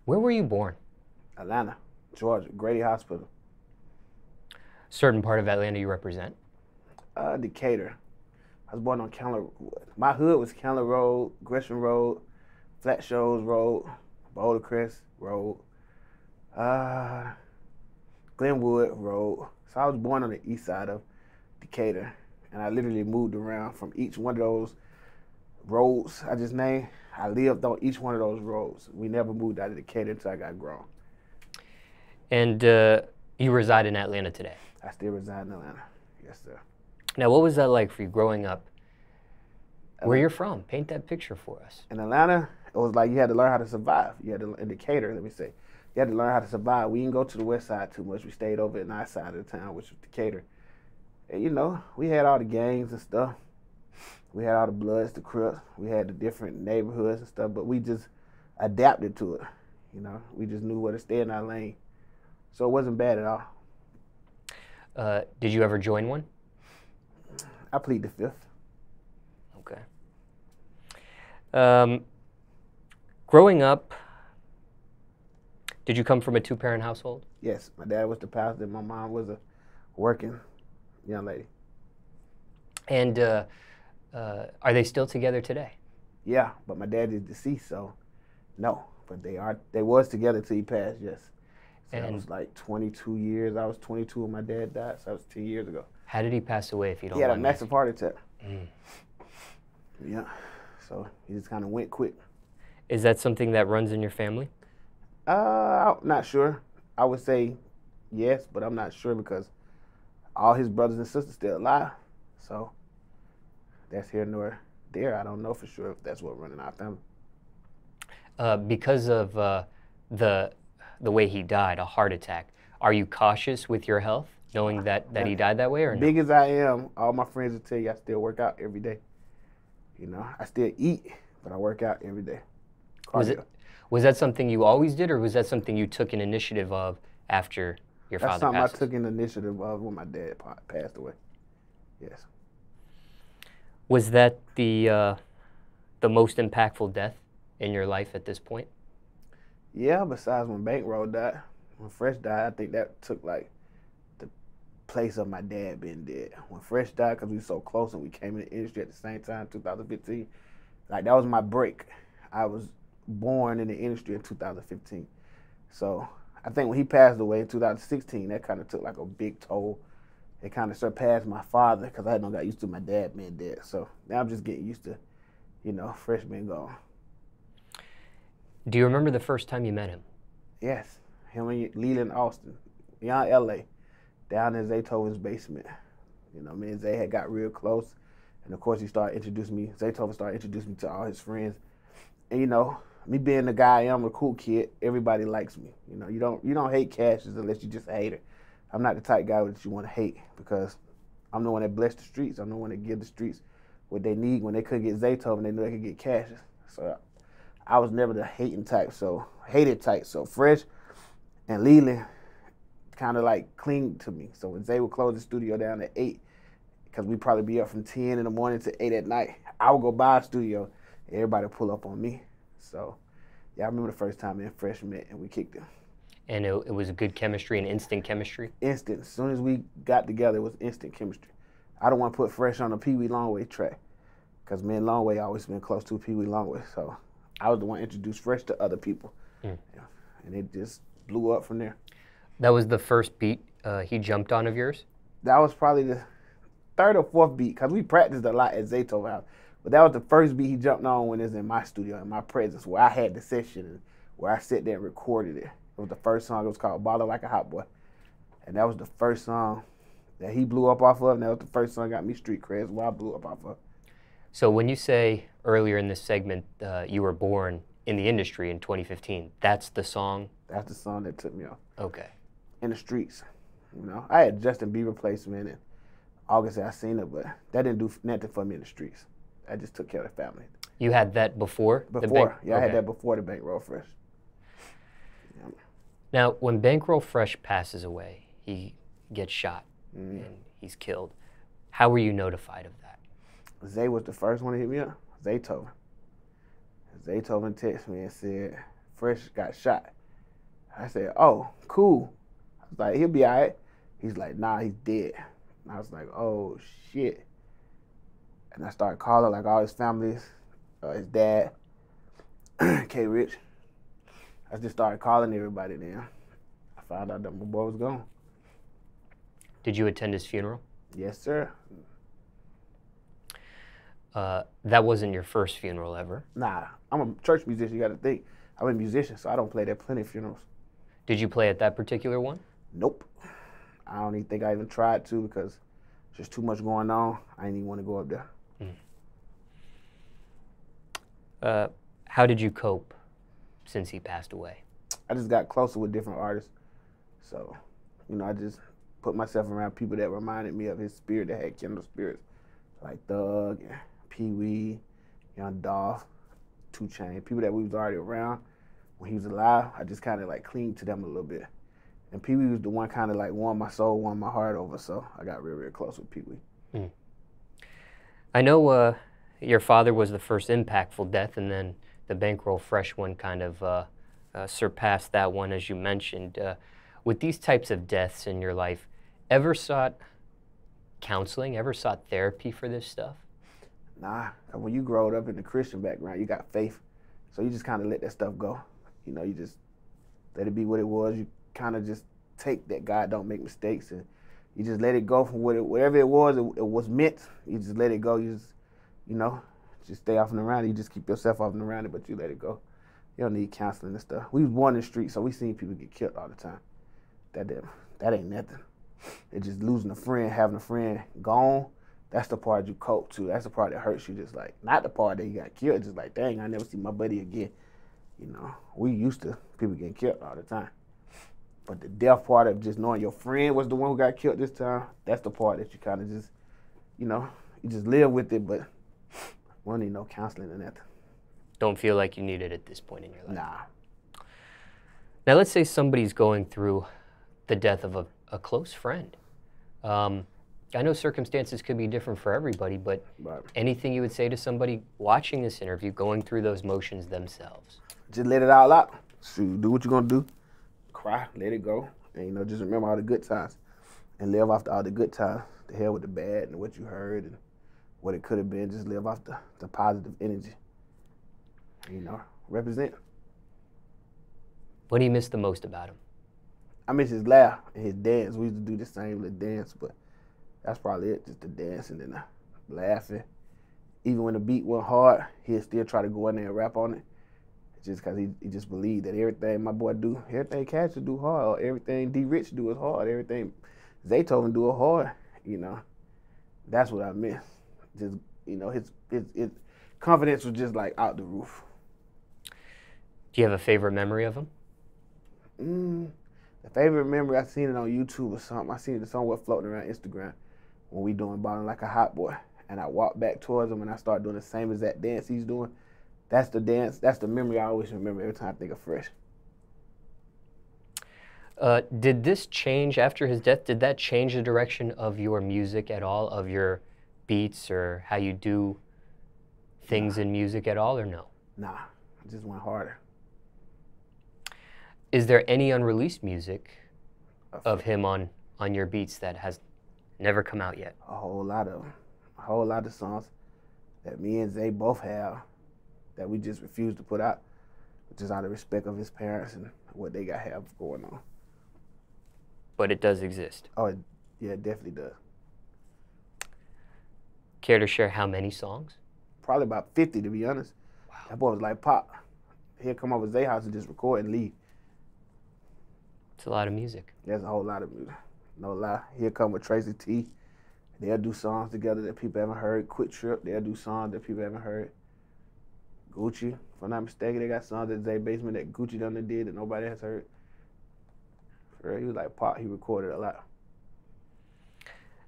Where were you born? Atlanta, Georgia, Grady Hospital. Certain part of Atlanta you represent? Decatur. I was born on Candler. My hood was Candler Road, Gresham Road, Flat Shoals Road, Boulder Crest Road, Glenwood Road. So I was born on the east side of Decatur, and I literally moved around from each one of those roads I just named. I lived on each one of those roads. We never moved out of Decatur until I got grown. And you reside in Atlanta today? I still reside in Atlanta. Yes, sir. Now, what was that like for you growing up? Where you're from? Paint that picture for us. In Atlanta, it was like you had to learn how to survive. You had to, in Decatur, let me say, you had to learn how to survive. We didn't go to the west side too much. We stayed over in our side of the town, which was Decatur. And you know, we had all the gangs and stuff. We had all the Bloods, the Crips. We had the different neighborhoods and stuff, but we just adapted to it. You know, we just knew where to stay in our lane. So it wasn't bad at all. Did you ever join one? I plead the fifth. Okay. Growing up, did you come from a two-parent household? Yes, my dad was the pastor and my mom was a working young lady. And are they still together today? Yeah, but my dad is deceased, so no. But they was together till he passed, yes. So that was like 22 years. I was 22 when my dad died, so that was 10 years ago. How did he pass away, if you don't He had a mind massive heart attack. Mm. Yeah, so he just kind of went quick. Is that something that runs in your family? I'm not sure. I would say yes, but I'm not sure because all his brothers and sisters still alive. So that's here nor there. I don't know for sure if that's what running our family. Because of the way he died, a heart attack, are you cautious with your health, knowing that he died that way, or no? Big as I am, all my friends will tell you I still work out every day. You know, I still eat, but I work out every day. Was that something you always did, or was that something you took an initiative of after your father passed? That's something I took an initiative of when my dad passed away. Yes. Was that the most impactful death in your life at this point? Yeah, besides when Bankroll died. When Fresh died, I think that took like the place of my dad being dead. When Fresh died, because we were so close and we came in the industry at the same time, 2015, like that was my break. I was born in the industry in 2015. So I think when he passed away in 2016, that kind of took like a big toll. It kind of surpassed my father because I hadn't got used to my dad being dead. So now I'm just getting used to, you know, Fresh being gone. Do you remember the first time you met him? Yes, him and Leland Austin, beyond LA, down in Zaytoven's basement. You know, me and Zay had got real close. And of course he started introducing me, Zaytoven started introducing me to all his friends. And you know, me being the guy I am, a cool kid, everybody likes me. You know, you don't hate Cassius unless you just a hater. I'm not the type guy that you want to hate because I'm the one that blessed the streets. I'm the one that give the streets what they need. When they couldn't get Zaytoven, they knew they could get Cassius. So I was never the hated type. So Fresh and Leland kind of like cling to me. So when Zay would close the studio down at 8, because we'd probably be up from 10 in the morning to 8 at night, I would go by the studio. Everybody pull up on me. So, yeah, I remember the first time me and Fresh met and we kicked it. And it was a good chemistry and instant chemistry? Instant. As soon as we got together, it was instant chemistry. I don't want to put Fresh on a Pee Wee Longway track because me and Longway always been close to Pee Wee Longway. So I was the one to introduce Fresh to other people. Mm. Yeah. And it just blew up from there. That was the first beat he jumped on of yours? That was probably the third or fourth beat because we practiced a lot at Zaytoven House. But that was the first beat he jumped on when it was in my studio, in my presence, where I had the session and where I sat there and recorded it. It was the first song. It was called Baller Like a Hot Boy. And that was the first song that he blew up off of, and that was the first song that got me street cred, where I blew up off of. So when you say earlier in this segment you were born in the industry in 2015, that's the song? That's the song that took me off. Okay. In the streets. You know, I had Justin Bieber placement in August. I seen it, but that didn't do nothing for me in the streets. I just took care of the family. You had that before? Before, yeah, okay. I had that before the Bankroll Fresh. Yeah. Now, when Bankroll Fresh passes away, he gets shot and he's killed. How were you notified of that? Zay was the first one to hit me up. Zaytoven texted me and said, Fresh got shot. I said, oh, cool. I was like, he'll be all right. He's like, nah, he's dead. And I was like, oh, shit. And I started calling like all his families, his dad, K. Rich. I just started calling everybody then. I found out that my boy was gone. Did you attend his funeral? Yes, sir. That wasn't your first funeral ever. Nah, I'm a church musician, you gotta think. I'm a musician, so I don't play at plenty of funerals. Did you play at that particular one? Nope. I don't even think I even tried to because there's just too much going on. I didn't even want to go up there. How did you cope since he passed away? I just got closer with different artists. So, you know, I just put myself around people that reminded me of his spirit, that had kindred spirits, like Thug, and Pee Wee, Young Dolph, 2 Chainz, people that we was already around when he was alive. I just kind of like clinged to them a little bit. And Pee Wee was the one kind of like won my soul, won my heart over, so I got real, real close with Pee Wee. I know your father was the first impactful death, and then the Bankroll Fresh one kind of surpassed that one, as you mentioned. With these types of deaths in your life, ever sought counseling, ever sought therapy for this stuff? Nah, when you growed up in the Christian background, you got faith. So you just kind of let that stuff go. You know, you just let it be what it was. You kind of just take that God don't make mistakes, and you just let it go from whatever it was meant. You just let it go. You just, you know, just stay off and around it. You just keep yourself off and around it, but you let it go. You don't need counseling and stuff. We was born in the street, so we seen people get killed all the time. That ain't nothing. It's just losing a friend, having a friend gone. That's the part you cope to. That's the part that hurts you. Just like, not the part that you got killed. Just like, dang, I never see my buddy again. You know, we used to people getting killed all the time. But the death part of just knowing your friend was the one who got killed this time, that's the part that you kind of just, you know, you just live with it, but we don't need no counseling or nothing. Don't feel like you need it at this point in your life? Nah. Now, let's say somebody's going through the death of a close friend. I know circumstances could be different for everybody, but anything you would say to somebody watching this interview, going through those motions themselves? Just let it all out. Shoot, do what you're gonna do. Cry, let it go, and you know, just remember all the good times, and live off all the good times. The hell with the bad and what you heard and what it could have been. Just live off the positive energy. You know, represent. What do you miss the most about him? I miss his laugh and his dance. We used to do the same little dance, but that's probably it, just the dancing and the laughing. Even when the beat went hard, he'd still try to go in there and rap on it. Just because he just believed that everything my boy do, everything Cassius do hard, or everything D. Rich do is hard, everything Zaytoven do is hard, you know. That's what I miss. Just, you know, his confidence was just like out the roof. Do you have a favorite memory of him? The favorite memory, I seen it on YouTube or something. I seen it somewhere floating around Instagram when we doing Ballin' Like a Hot Boy. And I walked back towards him and I started doing the same exact dance he's doing. That's the dance, that's the memory I always remember every time I think of Fresh. Did this change after his death? Did that change the direction of your music at all, of your beats or how you do things in music at all, or no? Nah, it just went harder. Is there any unreleased music of him on your beats that has never come out yet? A whole lot of songs that me and Zay both have that we just refuse to put out, just out of respect of his parents and what they got have going on. But it does exist? Oh, yeah, it definitely does. Care to share how many songs? Probably about 50, to be honest. Wow. That boy was like, Pop, he'll come over to Zay's house and just record and leave. It's a lot of music. There's a whole lot of music. No lie. He'll come with Tracy T. They'll do songs together that people haven't heard. QuickTrip, they'll do songs that people haven't heard. Gucci, if I'm not mistaken, they got songs at Zay Basement that Gucci done did that nobody has heard. For real, he was like Pop, he recorded a lot.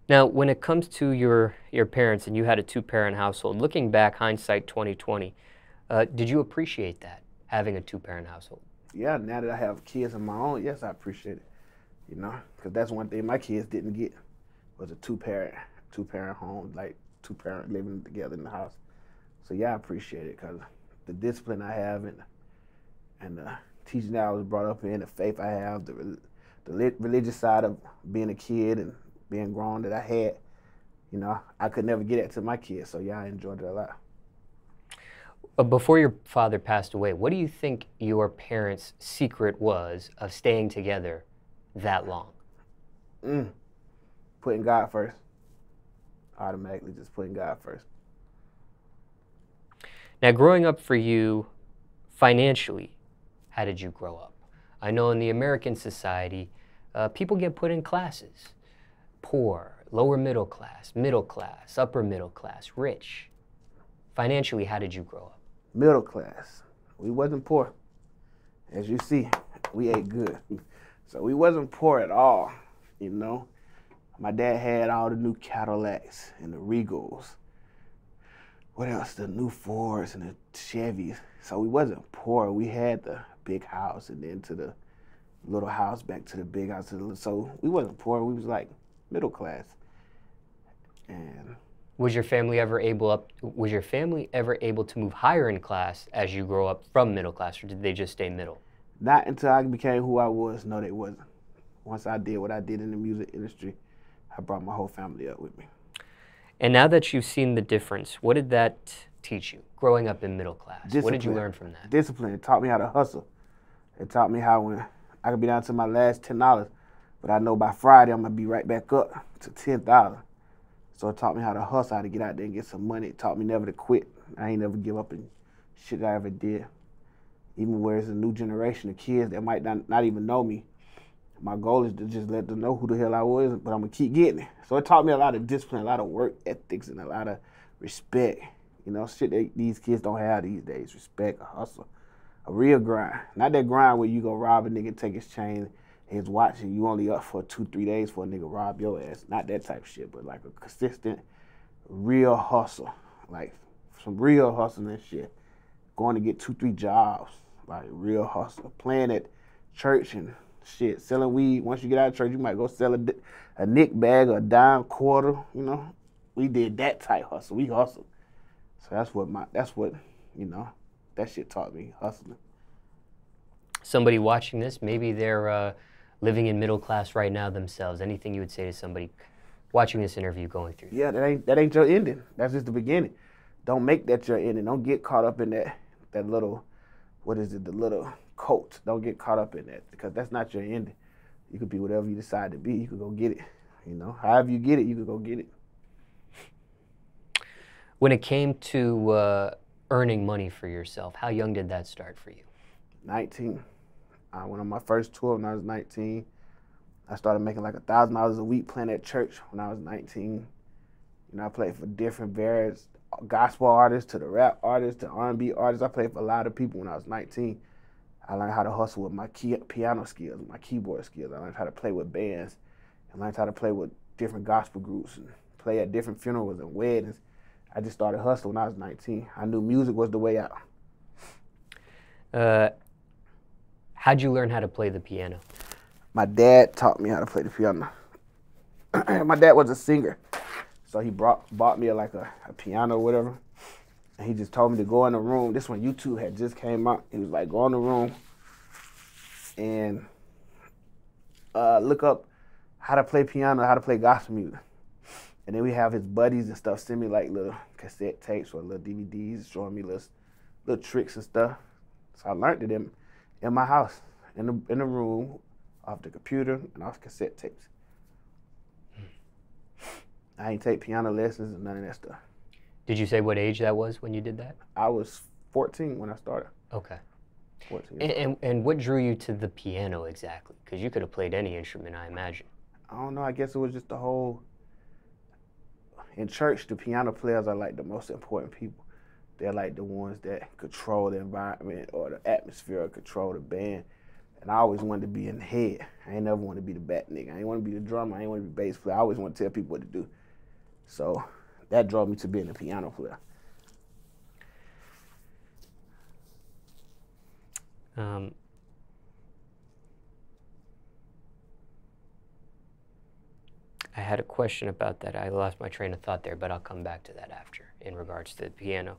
Now, when it comes to your parents, and you had a 2-parent household, looking back, hindsight 2020, did you appreciate that, having a 2-parent household? Yeah, now that I have kids of my own, yes, I appreciate it. You know, because that's one thing my kids didn't get, was a two-parent home, like 2-parent living together in the house. So yeah, I appreciate it because the discipline I have and the teaching that I was brought up in, the faith I have, the religious side of being a kid and being grown that I had, you know, I could never get that to my kids. So yeah, I enjoyed it a lot. Before your father passed away, what do you think your parents' secret was of staying together that long? Putting God first. Automatically just putting God first. Now, growing up for you, financially, how did you grow up? I know in the American society, people get put in classes. Poor, lower middle class, upper middle class, rich. Financially, how did you grow up? Middle class. We wasn't poor. As you see, we ate good. So we wasn't poor at all, you know. My dad had all the new Cadillacs and the Regals. What else? The new Fords and the Chevys. So we wasn't poor. We had the big house and then to the little house, back to the big house. So we wasn't poor. We was like middle class. And was your family ever able to move higher in class as you grow up from middle class, or did they just stay middle? Not until I became who I was. No, they wasn't. Once I did what I did in the music industry, I brought my whole family up with me. And now that you've seen the difference, what did that teach you, growing up in middle class? Discipline. What did you learn from that? Discipline. It taught me how to hustle. It taught me how when I could be down to my last $10, but I know by Friday I'm going to be right back up to $10,000. So it taught me how to hustle, how to get out there and get some money. It taught me never to quit. I ain't never give up in shit that I ever did. Even where it's a new generation of kids that might not even know me. My goal is to just let them know who the hell I was, but I'm going to keep getting it. So it taught me a lot of discipline, a lot of work ethics, and a lot of respect. You know, shit that these kids don't have these days. Respect, a hustle, a real grind. Not that grind where you go rob a nigga, take his chain, his watch, and you only up for 2-3 days for a nigga rob your ass. Not that type of shit, but like a consistent, real hustle. Like some real hustling and shit. Going to get 2-3 jobs, like real hustle. Playing at church and shit, selling weed. Once you get out of church, you might go sell a nick bag or a dime quarter, you know. We did that type hustle. We hustled. So that's what, you know, that shit taught me, hustling. Somebody watching this, maybe they're living in middle class right now themselves. Anything you would say to somebody watching this interview going through? Yeah, that ain't your ending. That's just the beginning. Don't make that your ending. Don't get caught up in that little, what is it, the little cult. Don't get caught up in that, because that's not your ending. You could be whatever you decide to be. You could go get it. You know, however you get it, you could go get it. When it came to earning money for yourself, how young did that start for you? 19. I went on my first tour when I was 19. I started making like $1,000 a week playing at church when I was 19. You know, I played for different various gospel artists to the rap artists to R&B artists. I played for a lot of people when I was 19. I learned how to hustle with my piano skills, my keyboard skills. I learned how to play with bands. I learned how to play with different gospel groups and play at different funerals and weddings. I just started hustling when I was 19. I knew music was the way out. How'd you learn how to play the piano? My dad taught me how to play the piano. My dad was a singer, so he bought me a piano or whatever, and he just told me to go in the room. This when YouTube had just came out. He was like, go in the room and look up how to play piano, how to play gospel music. And then we have his buddies and stuff send me like little cassette tapes or little DVDs showing me little tricks and stuff. So I learned it in my house, in the room, off the computer and off cassette tapes. I ain't take piano lessons and none of that stuff. Did you say what age that was when you did that? I was 14 when I started. Okay. 14. And what drew you to the piano exactly? Because you could have played any instrument, I imagine. I don't know. I guess it was just the whole. In church, the piano players are like the most important people. They're like the ones that control the environment or the atmosphere or control the band. And I always wanted to be in the head. I ain't never wanted to be the back nigga. I ain't want to be the drummer. I ain't want to be bass player. I always want to tell people what to do. So that drove me to being a piano player. I had a question about that. I lost my train of thought there, but I'll come back to that after in regards to the piano.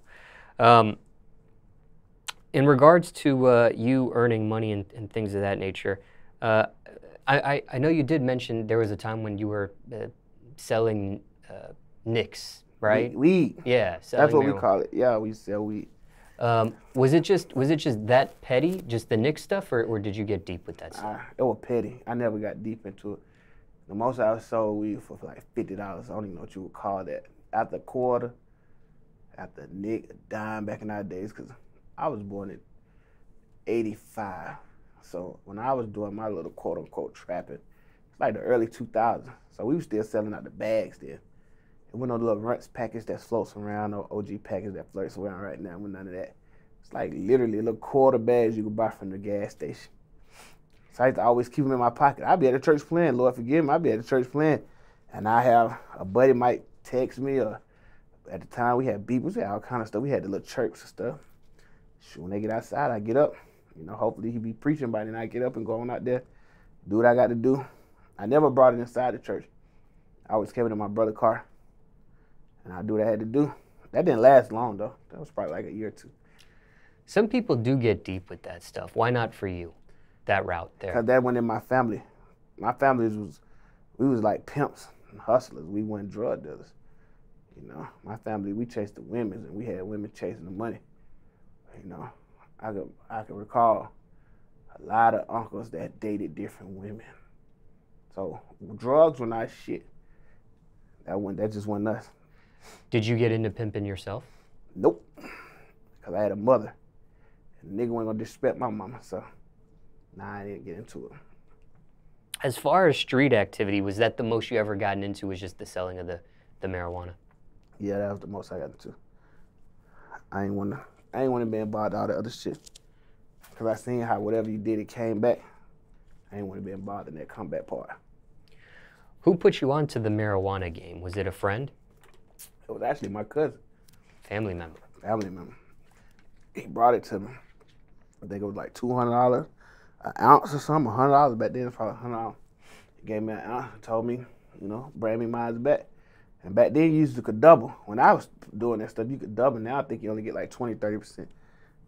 In regards to you earning money and things of that nature, I know you did mention there was a time when you were selling nicks, right? Weed. Yeah, That's what marijuana. we call it. Yeah, we sell weed. Was it just that petty, just the nick stuff, or did you get deep with that stuff? It was petty. I never got deep into it. The most I sold weed for like $50. I don't even know what you would call that. After a quarter, after a nick, a dime back in our days, because I was born in '85. So when I was doing my little quote unquote trapping, it's like the early 2000s. So we were still selling out the bags then. It wasn't no little Runts package that floats around, no OG package that floats around right now, with none of that. It's like literally little quarter bags you could buy from the gas station. So I used to always keep them in my pocket. I'd be at the church playing, Lord forgive me, I'd be at the church playing, and I have a buddy might text me, or at the time we had beepers, we had all kind of stuff. We had the little chirps and stuff. Shoot, when they get outside, I get up. You know, hopefully he be preaching by then. I get up and go on out there, do what I got to do. I never brought it inside the church. I always kept it in my brother's car, and I do what I had to do. That didn't last long though. That was probably like a year or two. Some people do get deep with that stuff. Why not for you, that route there? Because that went in my family. My family we was like pimps and hustlers. We weren't drug dealers. You know, my family, we chased the women, and we had women chasing the money. You know, I could recall a lot of uncles that dated different women. So drugs were not shit. That just wasn't us. Did you get into pimping yourself? Nope. Because I had a mother. And the nigga wasn't gonna disrespect my mama, so nah, I didn't get into it. As far as street activity, was that the most you ever gotten into, was just the selling of the marijuana? Yeah, that was the most I got into. I ain't wanna be involved in all the other shit. Cause I seen how whatever you did, it came back. I ain't wanna be involved in that comeback part. Who put you onto the marijuana game? Was it a friend? It was actually my cousin. Family member? Family member. He brought it to me. I think it was like $200 an ounce or something, $100 back then, probably $100. He gave me an ounce and told me, you know, bring me mine back. And back then you could double. When I was doing that stuff, you could double. Now I think you only get like 20, 30%.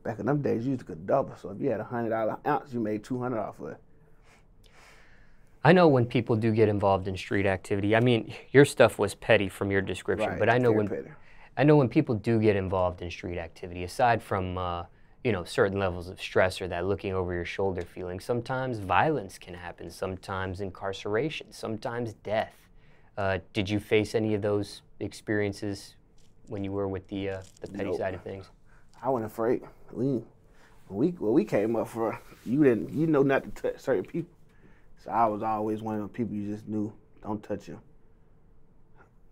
Back in them days, you could double. So if you had a $100 ounce, you made $200 off of it. I know when people do get involved in street activity, I mean, your stuff was petty from your description, Right, but I know petty. when people do get involved in street activity, aside from you know, certain levels of stress or that looking over your shoulder feeling, sometimes violence can happen, sometimes incarceration, sometimes death. Did you face any of those experiences when you were with the petty side of things? I wasn't afraid. When we came up for, you know not to touch certain people. So I was always one of the people you just knew, don't touch him.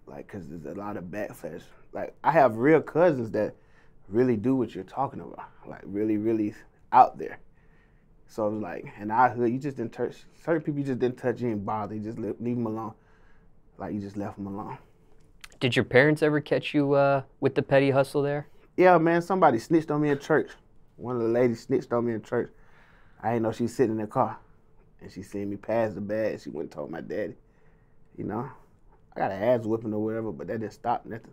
Like, cause there's a lot of backlash. Like, I have real cousins that really do what you're talking about. Like, really, really out there. So it was like, in our hood, you just didn't touch, certain people you just didn't touch, you didn't bother, you just leave them alone. Like, you just left them alone. Did your parents ever catch you with the petty hustle there? Yeah, man, somebody snitched on me in church. One of the ladies snitched on me in church. I didn't know she was sitting in the car. And she seen me pass the bag. She went and told my daddy. You know, I got an ass whipping or whatever, but that didn't stop nothing.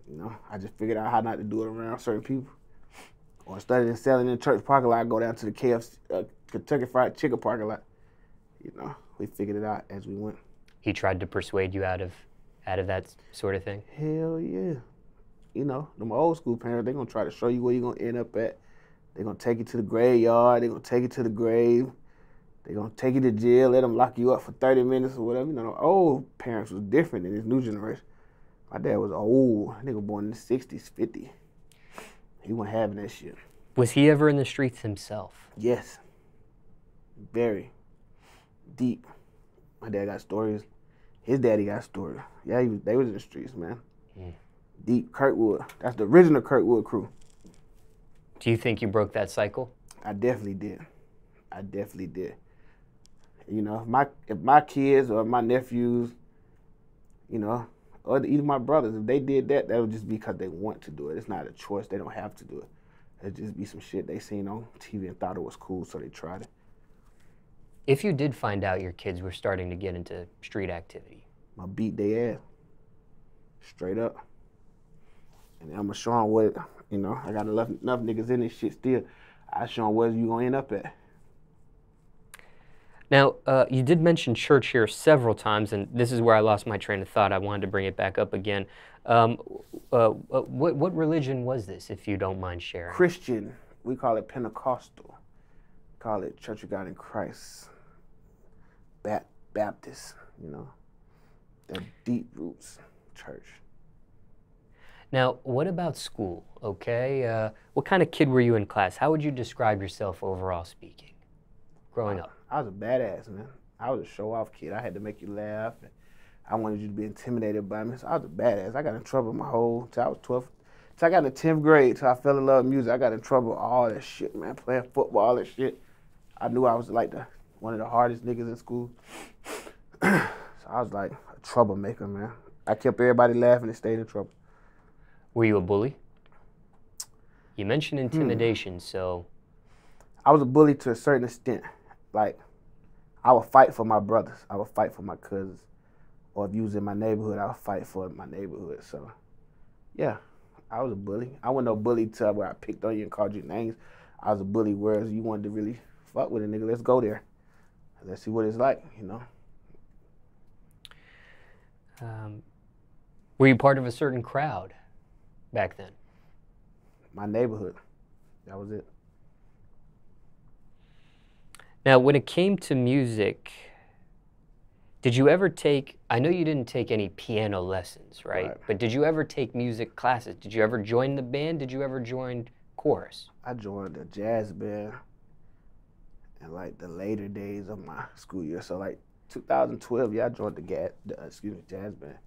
You know, I just figured out how not to do it around certain people. Or instead of selling in the church parking lot, I go down to the KFC, Kentucky Fried Chicken parking lot. You know, we figured it out as we went. He tried to persuade you out of that sort of thing? Hell yeah. You know, them old school parents, they're going to try to show you where you're going to end up at. They're going to take you to the graveyard. They're going to take you to the grave. They're going to take you to jail, let them lock you up for 30 minutes or whatever. You know, the old parents was different than this new generation. My dad was old. Nigga born in the 60s, 50. He wasn't having that shit. Was he ever in the streets himself? Yes. Very deep. My dad got stories. His daddy got stories. Yeah, they was in the streets, man. Deep. Kirkwood. That's the original Kirkwood crew. Do you think you broke that cycle? I definitely did. I definitely did. You know, if my kids or my nephews, you know, or even my brothers, if they did that, that would just be because they want to do it. It's not a choice. They don't have to do it. It'd just be some shit they seen on TV and thought it was cool, so they tried it. If you did find out your kids were starting to get into street activity, I beat their ass. Straight up. And I'm going to show them what, You know, I got enough niggas in this shit still. I show them where you gonna end up at. Now, you did mention church here several times, and this is where I lost my train of thought. I wanted to bring it back up again. What religion was this, if you don't mind sharing? Christian. We call it Pentecostal. Call it Church of God in Christ. Baptist, you know. That deep roots church. Now, what about school, okay? What kind of kid were you in class? How would you describe yourself overall speaking, growing up? I was a badass, man. I was a show-off kid. I had to make you laugh. I wanted you to be intimidated by me. So I was a badass. I got in trouble my whole, till I was 12. Till I got in the 10th grade, till I fell in love with music. I got in trouble with all that shit, man. Playing football, all that shit. I knew I was like one of the hardest niggas in school. So I was like a troublemaker, man. I kept everybody laughing and stayed in trouble. Were you a bully? You mentioned intimidation, so... I was a bully to a certain extent. Like, I would fight for my brothers. I would fight for my cousins. Or if you was in my neighborhood, I would fight for my neighborhood. So, yeah, I was a bully. I wasn't no bully to where I picked on you and called you names. I was a bully whereas you wanted to really fuck with a nigga. Let's go there. Let's see what it's like, you know. Were you part of a certain crowd back then? My neighborhood. That was it. Now, when it came to music, did you ever take, I know you didn't take any piano lessons, right? But did you ever take music classes? Did you ever join the band? Did you ever join chorus? I joined the jazz band in like the later days of my school year. So like 2012, yeah, I joined the jazz band.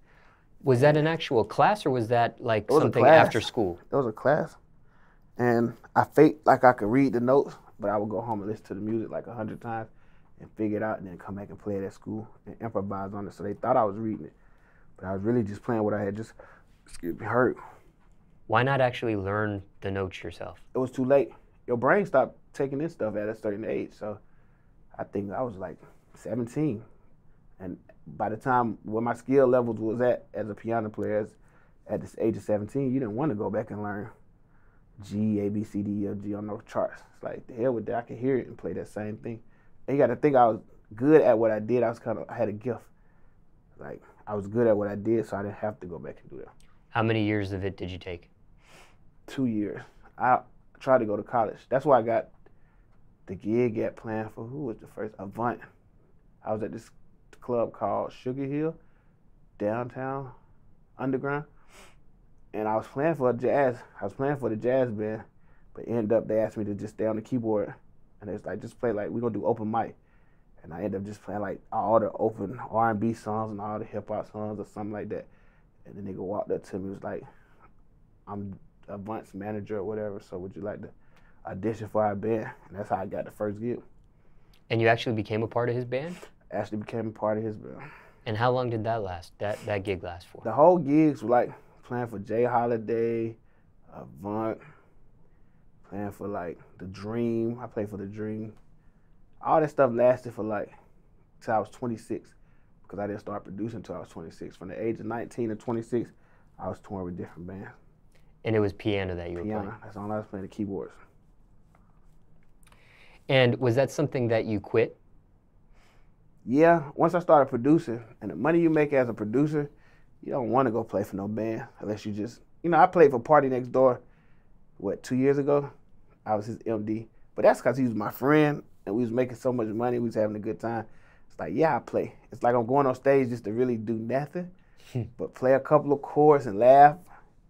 Was that an actual class or was that like something after school? It was a class. And I faked like I could read the notes, but I would go home and listen to the music like 100 times and figure it out and then come back and play it at school and improvise on it. So they thought I was reading it, but I was really just playing what I had just, heard. Why not actually learn the notes yourself? It was too late. Your brain stopped taking in stuff at a certain age. So I think I was like 17. And by the time where my skill levels was at as a piano player, at this age of 17, you didn't want to go back and learn G, A, B, C, D, F, G on those charts. It's like, the hell with that, I could hear it and play that same thing. And you got to think I was good at what I did. I had a gift. Like, I was good at what I did, so I didn't have to go back and do that. How many years of it did you take? 2 years. I tried to go to college. That's why I got the gig at playing for, who was the first? Avant. I was at this club called Sugar Hill, downtown, underground. And I was playing for the jazz band, but ended up, they asked me to just stay on the keyboard. And it's like, just play like, we're gonna do open mic. And I ended up just playing like all the open R&B songs and all the hip hop songs or something like that. And the nigga walked up to me, was like, I'm Avant's manager or whatever, so would you like to audition for our band? And that's how I got the first gig. And you actually became a part of his band? Actually became a part of his band. And how long did that last, that gig last for? The whole gigs were like playing for Jay Holiday, Avant, playing for like The Dream. I played for The Dream. All that stuff lasted for like till I was 26 because I didn't start producing until I was 26. From the age of 19 to 26, I was touring with different bands. And it was piano that you were playing? Piano. That's all I was playing, the keyboards. And was that something that you quit? Yeah, once I started producing, and the money you make as a producer, you don't want to go play for no band unless you just, I played for Party Next Door, 2 years ago? I was his MD. But that's because he was my friend, and we was making so much money, we was having a good time. It's like, yeah, I play. It's like I'm going on stage just to really do nothing, but play a couple of chords and laugh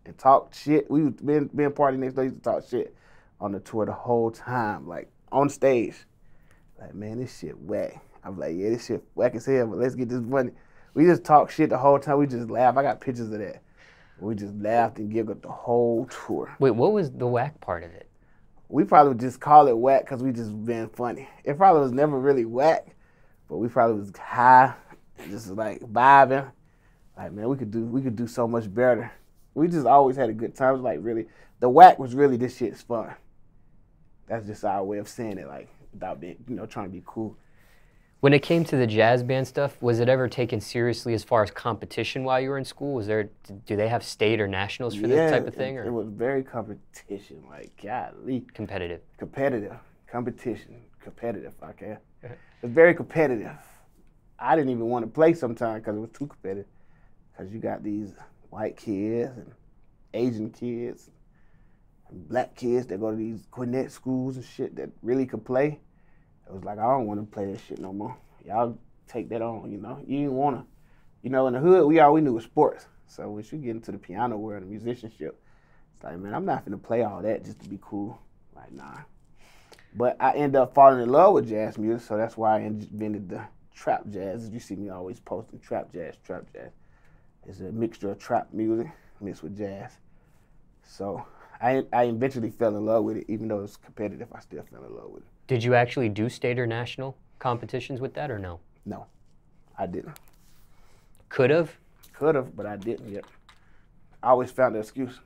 and talk shit. We was being Party Next Door, used to talk shit on the tour the whole time, like on stage. Like, man, this shit whack. I'm like, yeah, this shit whack as hell, but let's get this money. We just talk shit the whole time. We just laugh. I got pictures of that. We just laughed and giggled the whole tour. Wait, what was the whack part of it? We probably would just call it whack because we just been funny. It probably was never really whack, but we probably was high, just like vibing. Like, man, we could do so much better. We just always had a good time. It was like really, the whack was really, this shit's fun. That's just our way of saying it, like without being, trying to be cool. When it came to the jazz band stuff, was it ever taken seriously as far as competition while you were in school? Do they have state or nationals for this type of thing? It was very competition, like, golly. Competitive. Competition, competitive, okay? It's very competitive. I didn't even want to play sometimes because it was too competitive. Because you got these white kids and Asian kids and black kids that go to these Gwinnett schools and shit that really could play. It was like, I don't want to play that shit no more. Y'all take that on, you know? You didn't want to. You know, in the hood, all we knew was sports. So once you get into the piano world and musicianship, it's like, man, I'm not finna play all that just to be cool. Like, nah. But I ended up falling in love with jazz music, so that's why I invented the trap jazz. You see me always posting trap jazz, trap jazz. It's a mixture of trap music mixed with jazz. So I eventually fell in love with it, even though it was competitive, I still fell in love with it. Did you actually do state or national competitions with that or no? No, I didn't. Could have? Could have, but I didn't yet. I always found an excuse.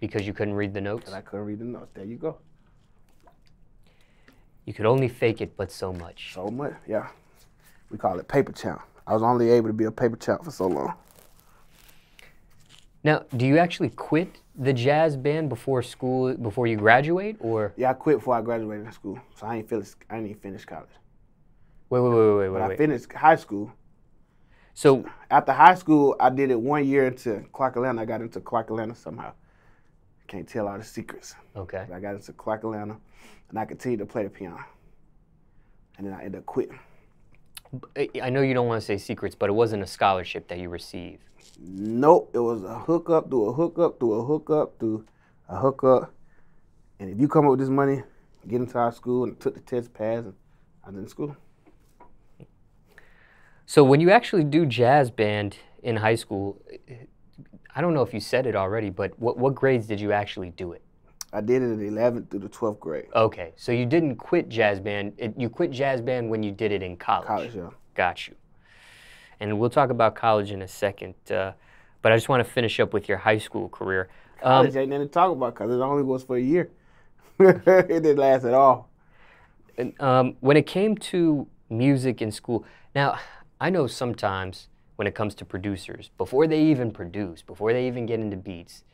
Because you couldn't read the notes? Because I couldn't read the notes. There you go. You could only fake it, but so much. So much, yeah. We call it paper champ. I was only able to be a paper champ for so long. Now, do you actually quit the jazz band before school, before you graduate, or? Yeah, I quit before I graduated in school, so I didn't even finish college. Wait. I finished high school. So after high school, I did it 1 year into Clark Atlanta. I got into Clark Atlanta somehow. Can't tell all the secrets. Okay. But I got into Clark Atlanta, and I continued to play the piano. And then I ended up quitting. I know you don't want to say secrets, but it wasn't a scholarship that you received. Nope, it was a hookup through a hookup through a hookup through a hookup. And if you come up with this money, get into our school, and took the test, passed, and I was in school. So when you actually do jazz band in high school, I don't know if you said it already, but what grades did you actually do it? I did it in the 11th through the 12th grade. Okay, so you didn't quit jazz band. You quit jazz band when you did it in college. College, yeah. Got you. And we'll talk about college in a second, but I just want to finish up with your high school career. College ain't nothing to talk about because it only was for a year. It didn't last at all. And, when it came to music in school, now, I know sometimes when it comes to producers, before they even produce, before they even get into beats,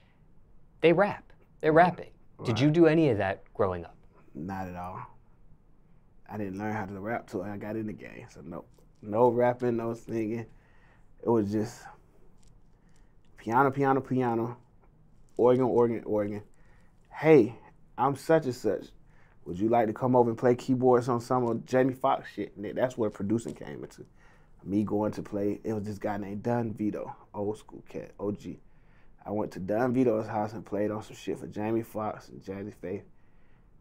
they rap. They're rapping. Right. Did you do any of that growing up? Not at all. I didn't learn how to rap till I got in the game, so no rapping, no singing. It was just piano, piano, piano, organ, organ, organ. Hey, I'm such and such. Would you like to come over and play keyboards on some of Jamie Foxx shit? And that's where producing came into. Me going to play, it was this guy named Don Vito, old school cat, OG. I went to Don Vito's house and played on some shit for Jamie Foxx and Jazzy Faith.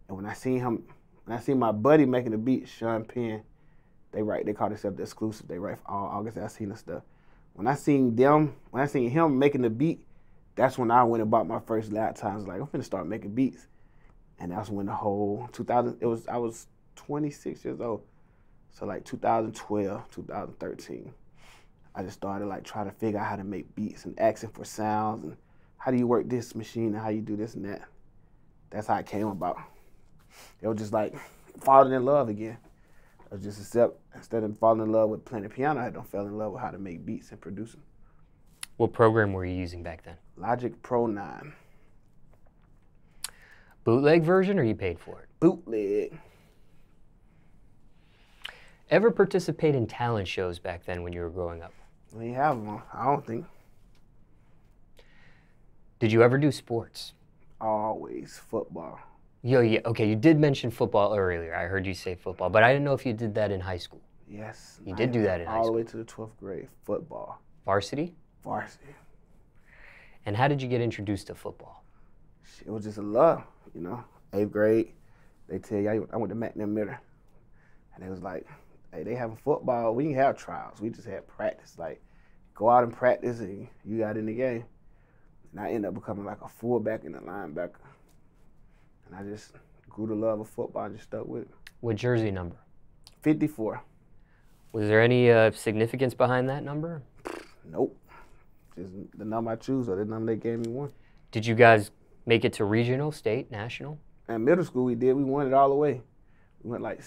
And when I seen my buddy making the beat, Sean Penn, they call themselves the exclusive. They write for all August Alsina stuff. When I seen him making the beat, that's when I went and bought my first laptop. I was like, I'm finna start making beats. And that's when the whole I was 26 years old. So like 2012, 2013, I just started like trying to figure out how to make beats and asking for sounds and how do you work this machine and how you do this and that. That's how it came about. It was just like falling in love again. I was just instead of falling in love with playing the piano, I had to fall in love with how to make beats and produce them. What program were you using back then? Logic Pro 9. Bootleg version or you paid for it? Bootleg. Ever participate in talent shows back then when you were growing up? We have them. I don't think. Did you ever do sports? Always football. Yeah, okay, you did mention football earlier. I heard you say football, but I didn't know if you did that in high school. Yes. You did do that in high school? All the way to the 12th grade, football. Varsity? Varsity. And how did you get introduced to football? It was just a love, 8th grade, they tell you, I went to McNair Miller, and they was like, hey, they having football. We didn't have trials. We just had practice. Like, go out and practice, and you got in the game. And I ended up becoming like a fullback and a linebacker. And I just grew the love of football and just stuck with it. What jersey number? 54. Was there any significance behind that number? Nope. Just the number I choose or the number they gave me one. Did you guys make it to regional, state, national? In middle school, we did. We won it all the way. We went like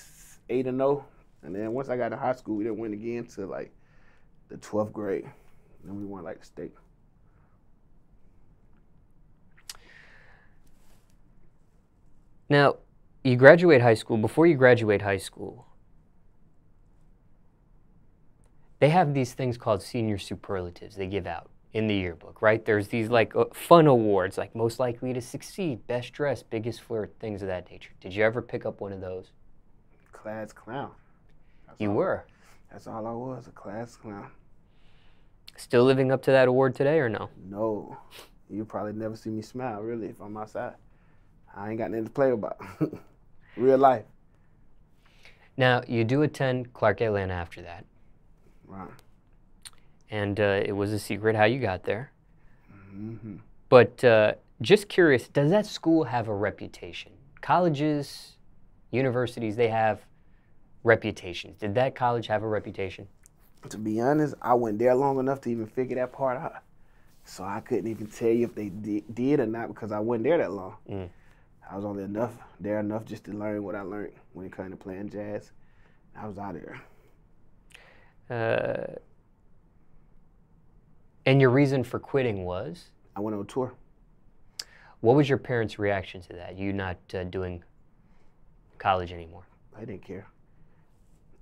8-0. And then once I got to high school, we didn't win again till like the 12th grade. Then we won like the state. Now, you graduate high school. Before you graduate high school, they have these things called senior superlatives they give out in the yearbook, right? There's these like fun awards, like most likely to succeed, best dressed, biggest flirt, things of that nature. Did you ever pick up one of those? Class clown. You were? That's all I was, a class clown. Still living up to that award today or no? No. You probably never see me smile, really, if I'm outside. I ain't got nothing to play about. Real life. Now, you do attend Clark Atlanta after that. Right. And it was a secret how you got there. Mm-hmm. But just curious, does that school have a reputation? Colleges, universities, they have reputations. Did that college have a reputation? To be honest, I wasn't there long enough to even figure that part out. So I couldn't even tell you if they did or not because I wasn't there that long. Mm. I was only there enough just to learn what I learned when it came to playing jazz. I was out of there. And your reason for quitting was? I went on tour. What was your parents' reaction to that, you not doing college anymore? They didn't care.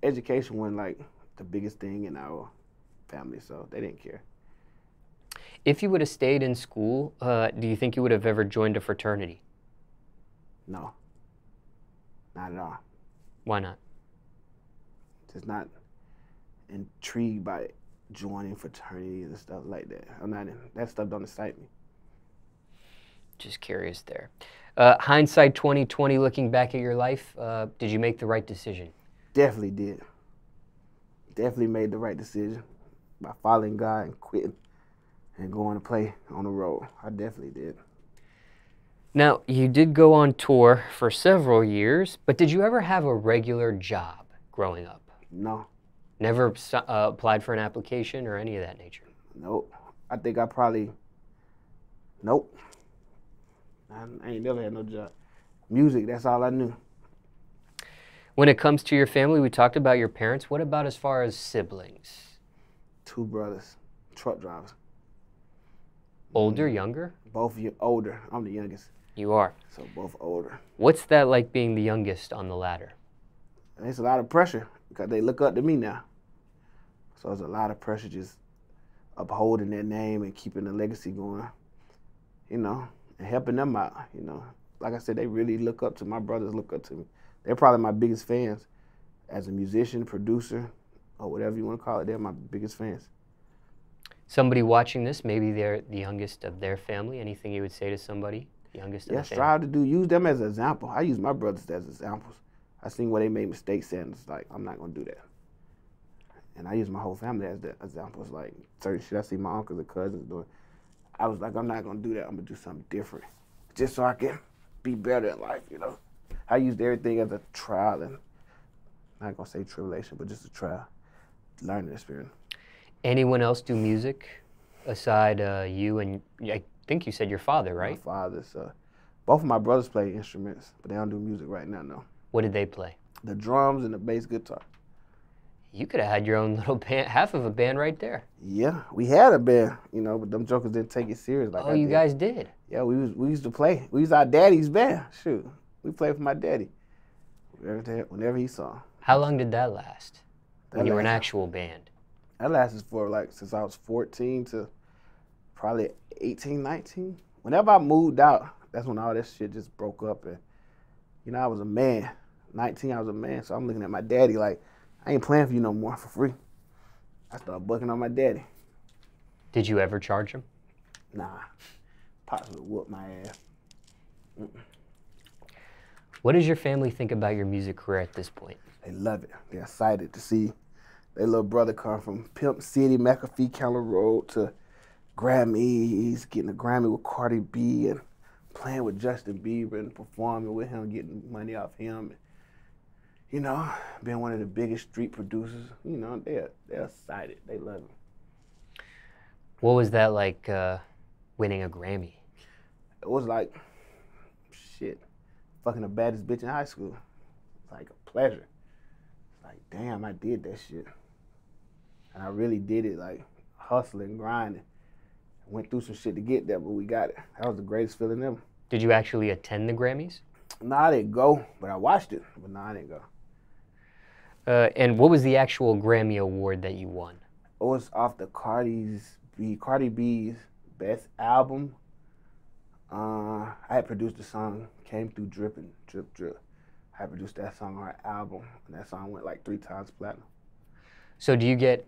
Education wasn't like the biggest thing in our family, so they didn't care. If you would have stayed in school, do you think you would have ever joined a fraternity? No. Not at all. Why not? Just not intrigued by joining fraternities and stuff like that. That stuff don't excite me. Just curious there. Hindsight 2020, looking back at your life, did you make the right decision? Definitely did. Definitely made the right decision by following God and quitting and going to play on the road. I definitely did. Now, you did go on tour for several years, but did you ever have a regular job growing up? No. Never applied for an application or any of that nature? Nope. I think I probably, nope. I ain't never had no job. Music, that's all I knew. When it comes to your family, we talked about your parents. What about as far as siblings? 2 brothers, truck drivers. Older, younger? Both older. I'm the youngest. You are? So both older. What's that like being the youngest on the ladder? It's a lot of pressure because they look up to me now. So it's a lot of pressure just upholding their name and keeping the legacy going, you know, and helping them out, you know. Like I said, they really look up to, my brothers look up to me. They're probably my biggest fans. As a musician, producer, or whatever you want to call it, they're my biggest fans. Somebody watching this, maybe they're the youngest of their family. Anything you would say to somebody, the youngest of the family? Strive to use them as an example. I use my brothers as examples. I seen where they made mistakes and it's like, I'm not going to do that. And I use my whole family as the examples. Like certain shit I see my uncles and cousins doing. I was like, I'm not going to do that. I'm going to do something different. Just so I can be better in life, you know. I used everything as a trial and, I'm not going to say tribulation, but just a trial, learning experience. Anyone else do music aside you and, I think you said your father, right? My father's, both of my brothers play instruments, but they don't do music right now, no. What did they play? The drums and the bass guitar. You could have had your own little band, half of a band right there. Yeah, we had a band, you know, but them jokers didn't take it serious like I did. You guys did? Yeah, we used to play. We was our daddy's band. Shoot, we played for my daddy whenever he saw. How long did that last? When you were an actual band? That lasted for like since I was 14 to probably 18, 19. Whenever I moved out, that's when all this shit just broke up. And, you know, I was a man. 19, I was a man. So I'm looking at my daddy like, I ain't playing for you no more for free. I started bucking on my daddy. Did you ever charge him? Nah. Pops would whoop my ass. What does your family think about your music career at this point? They love it. They're excited to see their little brother come from Pimp City, McAfee County Road to Grammys, getting a Grammy with Cardi B and playing with Justin Bieber and performing with him, getting money off him. You know, being one of the biggest street producers. You know, they're excited. They love it. What was that like winning a Grammy? It was like, shit, fucking the baddest bitch in high school. It's like a pleasure. like, damn, I did that shit. And I really did it, like, hustling, grinding. Went through some shit to get there, but we got it. That was the greatest feeling ever. Did you actually attend the Grammys? No, I didn't go, but I watched it. But no, I didn't go. And what was the actual Grammy Award that you won? It was off the Cardi B's best album. I had produced the song, Came Through Drippin', Drip Drip. I had produced that song on her album, and that song went like 3 times platinum. So do you get,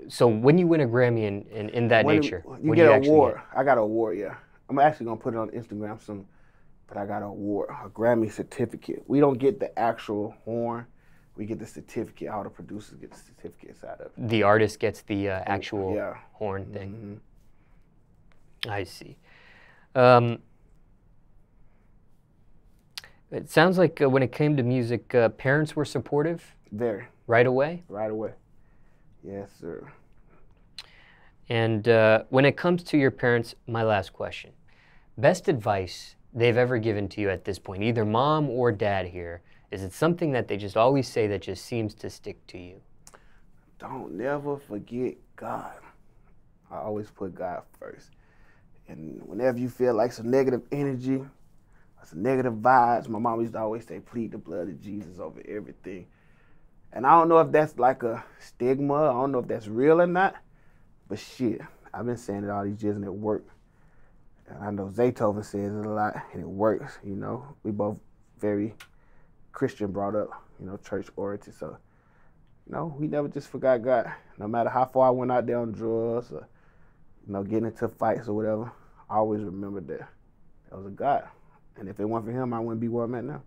so when you win a Grammy in that nature, you get an award. I got an award, yeah. I'm actually gonna put it on Instagram soon, but I got an award, a Grammy certificate. We don't get the actual horn, we get the certificate. All the producers get the certificates out of it. The artist gets the actual horn thing. Mm-hmm. I see. It sounds like when it came to music, parents were supportive? Very. Right away? Right away. Yes, sir. And when it comes to your parents, my last question. Best advice they've ever given to you at this point, either mom or dad here, is it something that they just always say that just seems to stick to you? Don't never forget God. I always put God first. And whenever you feel like some negative energy, some negative vibes, my mom used to always say, plead the blood of Jesus over everything. And I don't know if that's like a stigma. I don't know if that's real or not. But shit, I've been saying it all these years and it worked. And I know Zaytoven says it a lot and it works, you know. We both very Christian brought up, you know, church oriented. So, you know, we never just forgot God. No matter how far I went out there on drugs or, you know, getting into fights or whatever, I always remembered that there was a God. And if it weren't for him, I wouldn't be where I'm at now.